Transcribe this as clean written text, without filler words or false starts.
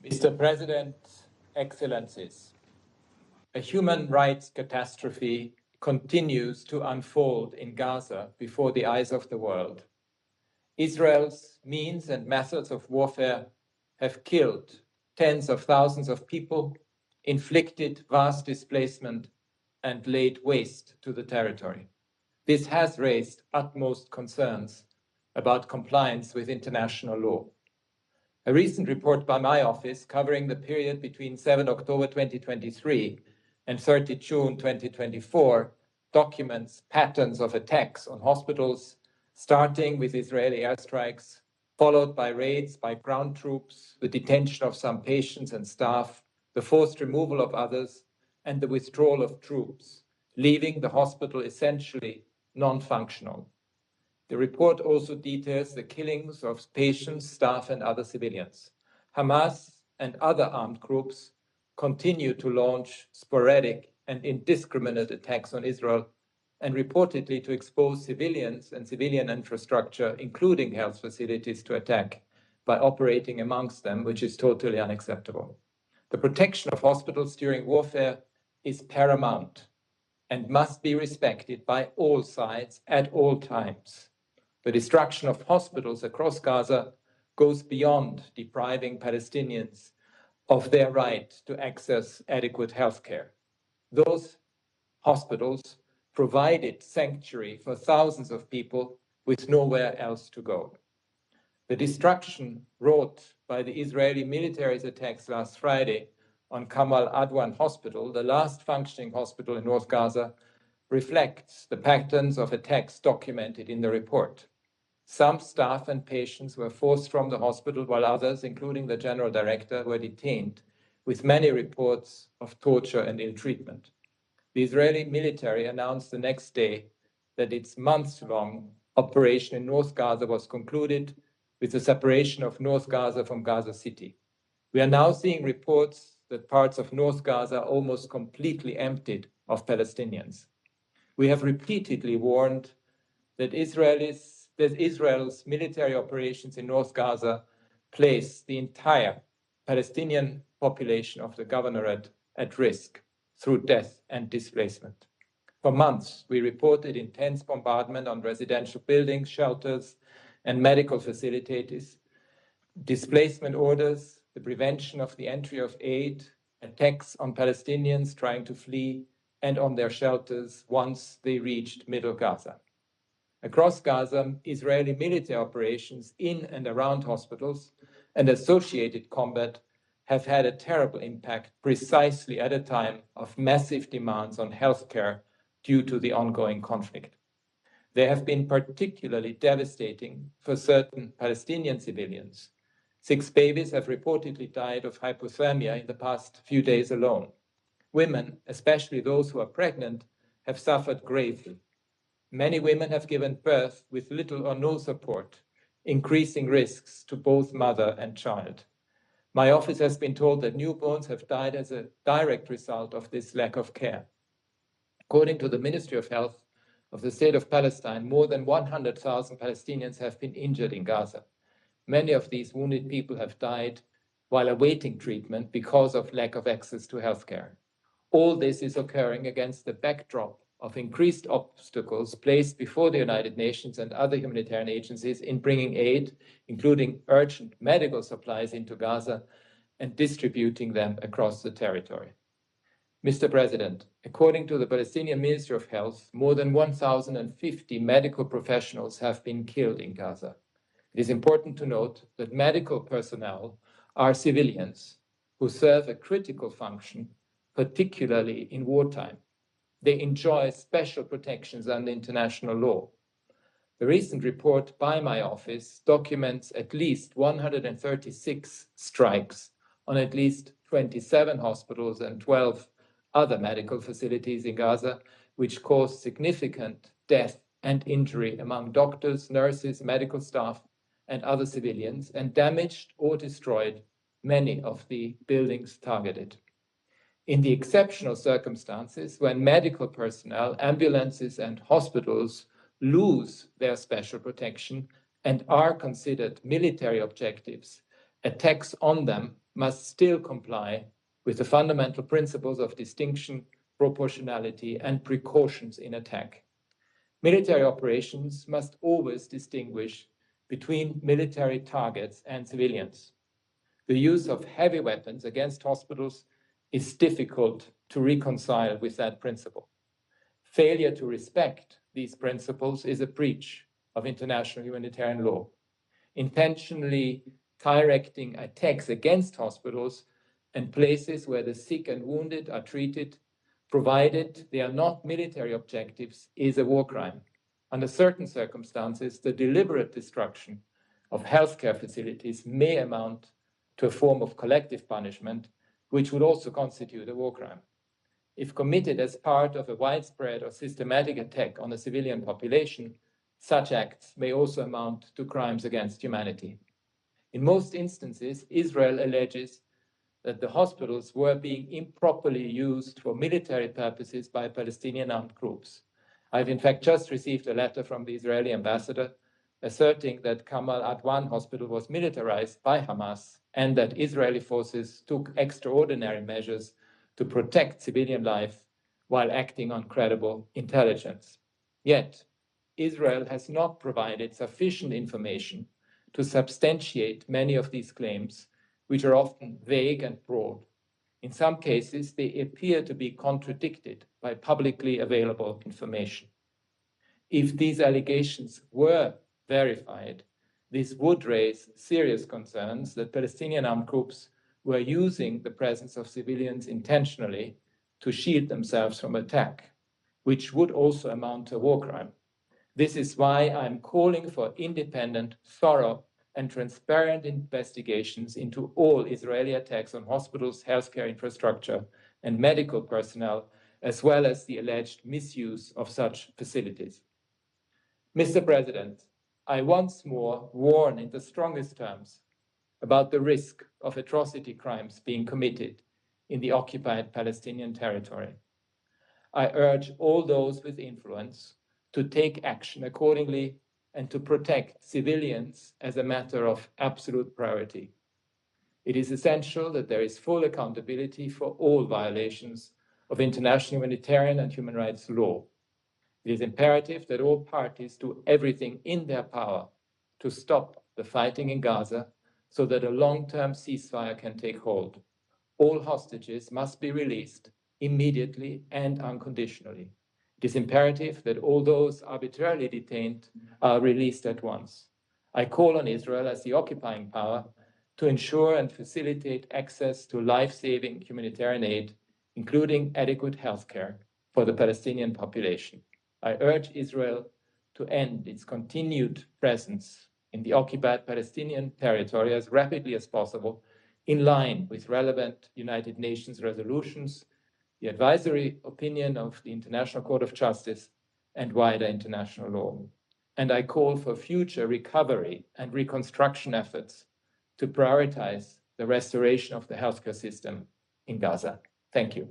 Mr. President, Excellencies, a human rights catastrophe continues to unfold in Gaza before the eyes of the world. Israel's means and methods of warfare have killed tens of thousands of people, inflicted vast displacement, and laid waste to the territory. This has raised utmost concerns about compliance with international law. A recent report by my office covering the period between 7 October 2023 and 30 June 2024 documents patterns of attacks on hospitals, starting with Israeli airstrikes, followed by raids by ground troops, the detention of some patients and staff, the forced removal of others, and the withdrawal of troops, leaving the hospital essentially non-functional. The report also details the killings of patients, staff, and other civilians. Hamas and other armed groups continue to launch sporadic and indiscriminate attacks on Israel and reportedly to expose civilians and civilian infrastructure, including health facilities, to attack by operating amongst them, which is totally unacceptable. The protection of hospitals during warfare is paramount and must be respected by all sides at all times. The destruction of hospitals across Gaza goes beyond depriving Palestinians of their right to access adequate health care. Those hospitals provided sanctuary for thousands of people with nowhere else to go. The destruction wrought by the Israeli military's attacks last Friday on Kamal Adwan Hospital, the last functioning hospital in North Gaza, reflects the patterns of attacks documented in the report. Some staff and patients were forced from the hospital, while others, including the general director, were detained, with many reports of torture and ill treatment. The Israeli military announced the next day that its months-long operation in North Gaza was concluded with the separation of North Gaza from Gaza City. We are now seeing reports that parts of North Gaza are almost completely emptied of Palestinians. We have repeatedly warned that Israel's military operations in North Gaza place the entire Palestinian population of the governorate at risk through death and displacement. For months, we reported intense bombardment on residential buildings, shelters, and medical facilities, displacement orders, the prevention of the entry of aid, attacks on Palestinians trying to flee, and on their shelters once they reached Middle Gaza. Across Gaza, Israeli military operations in and around hospitals and associated combat have had a terrible impact precisely at a time of massive demands on healthcare due to the ongoing conflict. They have been particularly devastating for certain Palestinian civilians. 6 babies have reportedly died of hypothermia in the past few days alone. Women, especially those who are pregnant, have suffered gravely. Many women have given birth with little or no support, increasing risks to both mother and child. My office has been told that newborns have died as a direct result of this lack of care. According to the Ministry of Health of the State of Palestine, more than 100,000 Palestinians have been injured in Gaza. Many of these wounded people have died while awaiting treatment because of lack of access to healthcare. All this is occurring against the backdrop of increased obstacles placed before the United Nations and other humanitarian agencies in bringing aid, including urgent medical supplies, into Gaza and distributing them across the territory. Mr. President, according to the Palestinian Ministry of Health, more than 1,050 medical professionals have been killed in Gaza. It is important to note that medical personnel are civilians who serve a critical function, particularly in wartime. They enjoy special protections under international law. The recent report by my office documents at least 136 strikes on at least 27 hospitals and 12 other medical facilities in Gaza, which caused significant death and injury among doctors, nurses, medical staff, and other civilians, and damaged or destroyed many of the buildings targeted. In the exceptional circumstances when medical personnel, ambulances, and hospitals lose their special protection and are considered military objectives, attacks on them must still comply with the fundamental principles of distinction, proportionality, and precautions in attack. Military operations must always distinguish between military targets and civilians. The use of heavy weapons against hospitals is difficult to reconcile with that principle. Failure to respect these principles is a breach of international humanitarian law. Intentionally directing attacks against hospitals and places where the sick and wounded are treated, provided they are not military objectives, is a war crime. Under certain circumstances, the deliberate destruction of healthcare facilities may amount to a form of collective punishment, which would also constitute a war crime. If committed as part of a widespread or systematic attack on a civilian population, such acts may also amount to crimes against humanity. In most instances, Israel alleges that the hospitals were being improperly used for military purposes by Palestinian armed groups. I've in fact just received a letter from the Israeli ambassador asserting that Kamal Adwan hospital was militarized by Hamas and that Israeli forces took extraordinary measures to protect civilian life while acting on credible intelligence. Yet, Israel has not provided sufficient information to substantiate many of these claims, which are often vague and broad. In some cases, they appear to be contradicted by publicly available information. If these allegations were verified, this would raise serious concerns that Palestinian armed groups were using the presence of civilians intentionally to shield themselves from attack, which would also amount to a war crime. This is why I'm calling for independent, thorough, and transparent investigations into all Israeli attacks on hospitals, healthcare infrastructure, and medical personnel, as well as the alleged misuse of such facilities. Mr. President, I once more warn in the strongest terms about the risk of atrocity crimes being committed in the occupied Palestinian territory. I urge all those with influence to take action accordingly and to protect civilians as a matter of absolute priority. It is essential that there is full accountability for all violations of international humanitarian and human rights law. It is imperative that all parties do everything in their power to stop the fighting in Gaza so that a long-term ceasefire can take hold. All hostages must be released immediately and unconditionally. It is imperative that all those arbitrarily detained are released at once. I call on Israel as the occupying power to ensure and facilitate access to life-saving humanitarian aid, including adequate health care for the Palestinian population. I urge Israel to end its continued presence in the occupied Palestinian territory as rapidly as possible, in line with relevant United Nations resolutions, the advisory opinion of the International Court of Justice, and wider international law. And I call for future recovery and reconstruction efforts to prioritize the restoration of the healthcare system in Gaza. Thank you.